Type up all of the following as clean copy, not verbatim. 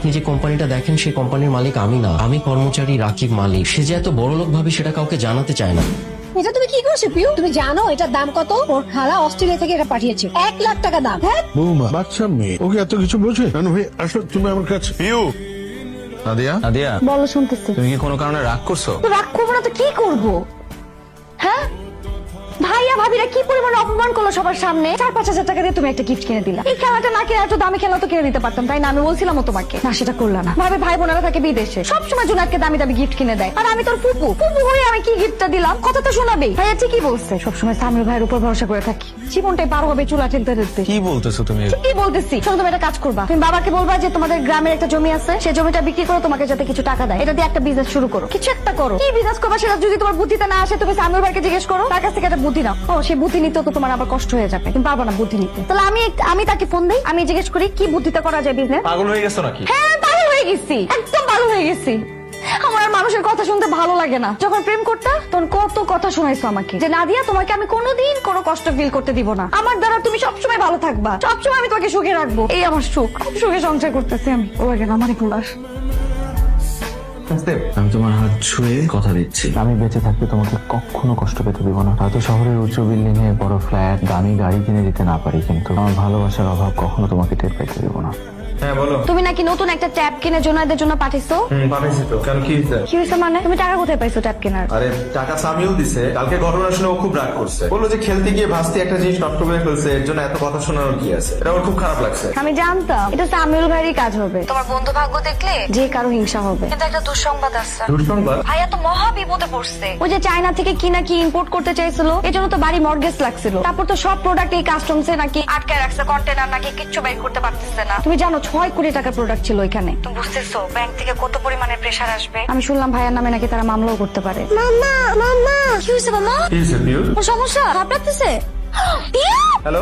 আপনি যে কোম্পানিটা দেখেন সেই কোম্পানির মালিক আমি না, আমি কর্মচারী রাকিব মালিক। সে যে এত বড়লোক ভাবে সেটা কাউকে জানাতে চায় না। এটা তুমি কি করছো পিউ? তুমি জানো এটার দাম কত? ওর খালা অস্ট্রেলিয়া থেকে এটা পাঠিয়েছে, 1 লাখ টাকা দাম। হ্যাঁ বৌমা বাচ্চা মেয়ে, ওকে এত কিছু বোঝে? নানু ভাই আসো তুমি আমার কাছে। পিউ, নাদিয়া, নাদিয়া, বলো, শুনতেছি। তুমি কি কোনো কারণে রাগ করছো? তো রাগ করবো না তো কি করবো? হ্যাঁ, ভাইয়া ভাবিরা কি পরিমাণে অপমান করলো সবার সামনে। 4-5 হাজার টাকা দিয়ে তুমি একটা গিফট কিনে দিলা। এই খেলাটা না কিনে একটু দামি খেলা তো কিনে দিতে পারতাম, তাই না? আমি বলছিলাম তোমাকে, না সেটা করলা না। ভাবে ভাই বোনেরা থাকে বিদেশে, সবসময় জুনাতকে দামি দামি গিফট কিনে দেয়, আর আমি তোর ফুপু ফুপু হয়ে আমি কি গিফটটা দিলাম? কথা তো শোনাবেই। ভাইয়া ঠিকই বলছে, সবসময় সামির ভাইয়ের উপর ভরসা করে থাকি, জীবনটাই পার হবে চুলা ঠেলতে ঠেলতে। কি বলতেছো তুমি? কি বলতেছি? শোনো, তুমি একটা কাজ করবা, তুমি বাবাকে বলবা যে তোমাদের গ্রামের একটা জমি আছে, সেই জমিটা বিক্রি করে তোমাকে যাতে কিছু টাকা দেয়, এটা দিয়ে একটা বিজনেস শুরু করো, কিছু একটা করো। কি বিজনেস করবা সেটা যদি তোমার বুদ্ধিতে না আসে, তুমি সামির ভাইকে জিজ্ঞেস করো, তার কাছ থেকে একটা বুদ্ধি নাও। ও সেই বুদ্ধি নিতে তো তোমার আবার কষ্ট হয়ে যাবে, তুমি পারবা না বুদ্ধি নিতে। তাহলে আমি তাকে ফোন দেই, আমি জিজ্ঞেস করি কি বুদ্ধিতে করা যায় বিজনেস। পাগল হয়ে গেছো নাকি? হ্যাঁ আমি পাগল হয়ে গেছি, একদম পাগল হয়ে গেছি। আমার আর মানুষের কথা শুনতে ভালো লাগে না। যখন প্রেম করতে তখন কত কথা শোনাইছো আমাকে, যে নাদিয়া তোমাকে আমি কোনোদিন কোনো কষ্ট ফিল করতে দিব না, আমার দ্বারা তুমি সবসময় ভালো থাকবা, সবসময় আমি তোমাকে সুখে রাখবো। এই আমার সুখ, খুব সুখে সংসার করতেছি আমি। ও লাগে না আমার কুলাস। আমি তোমার হাত ছুঁয়ে কথা দিচ্ছি, আমি বেঁচে থাকতে তোমাকে কখনো কষ্ট পেতে দিব না। হয়তো শহরের উঁচু বিল্ডিং এ বড় ফ্ল্যাট দামি গাড়ি কিনে দিতে না পারি, কিন্তু আমার ভালোবাসার অভাব কখনো তোমাকে টের পাইতে দিব না। হ্যাঁ বলো। তুমি নাকি নতুন একটা ট্যাব কিনে জোনাইদের জন্য পাঠিয়েছো? পাঠাইছি তো। কেন, কি হয়েছে? কি হয়েছে মানে? তুমি টাকা কোথায় পাইছো ট্যাব কেনার? আরে টাকা সামিউল দিছে। কালকে ঘটনা শুনে ও খুব রাগ করছে, বললো যে খেলতে গিয়ে ভাস্তি একটা জিনিস নষ্ট করে ফেলছে, এর জন্য এত কথা শোনানোর কি আছে। এটা ওর খুব খারাপ লাগছে। আমি জানতাম এটা সামিউল ভাইয়েরই কাজ হবে। তোমার বন্ধু ভাগ্য দেখলে যে কারো হিংসা হবে। কিন্তু একটা দুঃসংবাদ আছে। দুঃসংবাদ? ভাইয়া তো মহা বিপদে পড়ছে। ওই যে চায়না থেকে কি নাকি ইম্পোর্ট করতে চাইছিল, এজন্য তো বাড়ি মর্গেজ লাগছিল। তারপর তো সব প্রোডাক্ট এই কাস্টমসে নাকি আটকে রাখছে, কন্টেনার নাকি কিচ্ছু বের করতে পারতেছে না। তুমি জানো 6 কোটি টাকার প্রোডাক্ট ছিল এখানে। তুমি বুঝতেছো ব্যাংক থেকে কত পরিমাণে প্রেসার আসবে? আমি শুনলাম ভাইয়ার নামে নাকি তারা মামলাও করতে পারে। মামা মামা কি হয়েছে মামা? কি হয়েছে পিউ? ওর সমস্যা খারাপ লাগতেছে। হ্যালো,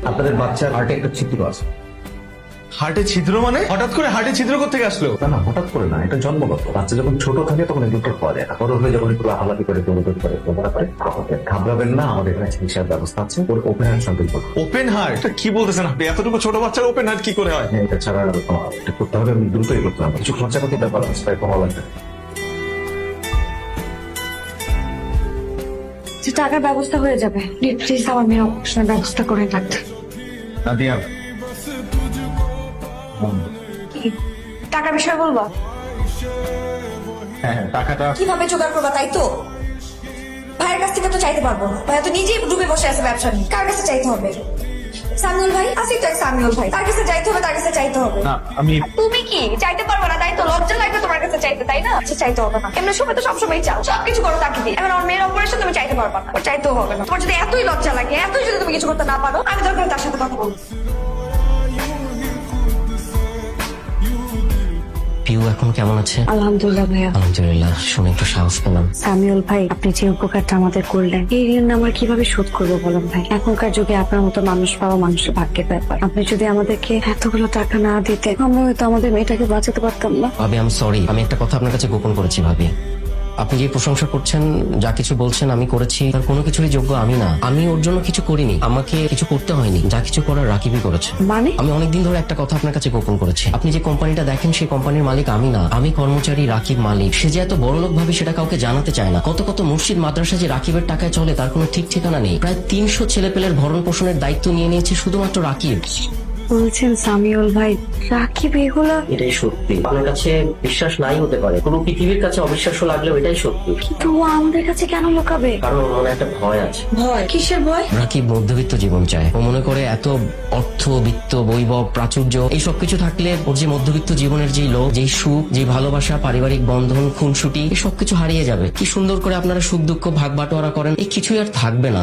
আপনাদের বাচ্চার হার্টে একটা ছিদ্র আছে। হার্টে ছিদ্র মানে? হঠাৎ করে হার্টে ছিদ্র কোত্থেকে আসলো? না না, হঠাৎ করে না, এটা জন্মগত। বাচ্চা যখন ছোট থাকে তখন এগুলো টের পাওয়া যায় না, বড় হয়ে যখন একটু লাফালাফি করে দৌড়াদৌড়ি করে তোমরা করে তখন টের। ঘাবড়াবেন না, আমাদের এখানে চিকিৎসার ব্যবস্থা আছে। ওর ওপেন হার্ট সার্জারি করবো। Open heart? কি বলতেছেন আপনি? এতটুকু ছোট বাচ্চার ওপেন হার্ট কি করে হয়? হ্যাঁ, এটা ছাড়া আর এটা করতে হবে, আমি দ্রুতই করতে হবে। কিছু খরচাপাতি ব্যাপার আছে, তাই কমা লাগবে। যে টাকার ব্যবস্থা হয়ে যাবে, প্লিজ আমার মেয়ের অপারেশনের ব্যবস্থা করে রাখতে। নাদিয়া, কি টাকার বিষয় বলবা? হ্যাঁ টাকাটা কিভাবে জোগাড় করবা তাই তো? ভাইয়ের কাছ থেকে তো চাইতে পারবো না, ভাইয়া তো নিজেই ডুবে বসে আছে ব্যবসা নিয়ে। কার কাছে চাইতে হবে? সামিউল ভাই আছে তো, এক সামিউল ভাই, তার কাছে চাইতে হবে, তার কাছে চাইতে হবে। না, আমি তুমি কি চাইতে পারবে না তাই তো? লজ্জা লাগবে তোমার কাছে চাইতে, তাই না? আচ্ছা চাইতে হবে না, এমনি সময় তো সবসময় চাও, সবকিছু করো তাকে দিয়ে। এখন আমার মেয়ের অপারেশন তুমি চাইতে পারবা না, ওর চাইতেও হবে না। তোমার যদি এতই লজ্জা লাগে, এতই যদি তুমি কিছু করতে না পারো, আমি দরকার তার সাথে কথা বলবো। পিউ এখন কেমন আছে? আলহামদুলিল্লাহ ভাইয়া। আলহামদুলিল্লাহ, শুনে একটু সাহস পেলাম। সামিউল ভাই, আপনি যে উপকারটা আমাদের করলেন, এই ঋণ আমার কিভাবে শোধ করবো বলেন ভাই? এখনকার যুগে আপনার মতো মানুষ পাওয়া মানুষের ভাগ্যের ব্যাপার। আপনি যদি আমাদেরকে এতগুলো টাকা না দিতে, আমরা হয়তো আমাদের মেয়েটাকে বাঁচাতে পারতাম না। ভাবি আমি সরি, আমি একটা কথা আপনার কাছে গোপন করেছি ভাবি। আপনি যে প্রশংসা করছেন, যা কিছু বলছেন আমি করেছি, তার কোনো কিছুরই যোগ্য আমি না। আমি ওর জন্য কিছু করিনি, আমাকে কিছু করতে হয়নি, যা কিছু করার রাকিবই করেছে। মানে? আমি অনেকদিন ধরে একটা কথা আপনার কাছে গোপন করেছি। আপনি যে কোম্পানিটা দেখেন সেই কোম্পানির মালিক আমি না, আমি কর্মচারী রাকিব মালিক। সে যে এত বড়লোক ভাবে সেটা কাউকে জানাতে চায় না। কত কত মসজিদ মাদ্রাসা যে রাকিবের টাকায় চলে তার কোনো ঠিক ঠিকানা নেই। প্রায় 300 ছেলেপেলের ভরণ পোষণের দায়িত্ব নিয়ে নিয়েছে শুধুমাত্র রাকিব। বলছেন সামিউল ভাই রাকিব এগুলা? এটাই সত্যি। আপনার কাছে বিশ্বাস নাই হতে পারে, পুরো পৃথিবীর কাছে অবিশ্বাস্য লাগলেও এটাই সত্যি। কিন্তু ও আমাদের কাছে কেন লুকাবে? কারণ ওর মনে একটা ভয় আছে। ভয়? কিসের ভয়? রাকিব মধ্যবিত্ত জীবন চায়। ও মনে করে এত অর্থ, বিত্ত, বৈভব, প্রাচুর্য এই সবকিছু থাকলে ওর যে মধ্যবিত্ত জীবনের যেই লোক, যেই সুখ, যেই ভালোবাসা, পারিবারিক বন্ধন, খুনসুটি এই সবকিছু হারিয়ে যাবে। কি সুন্দর করে আপনারা সুখ দুঃখ ভাগ বাটোয়ারা করেন, এই কিছুই আর থাকবে না।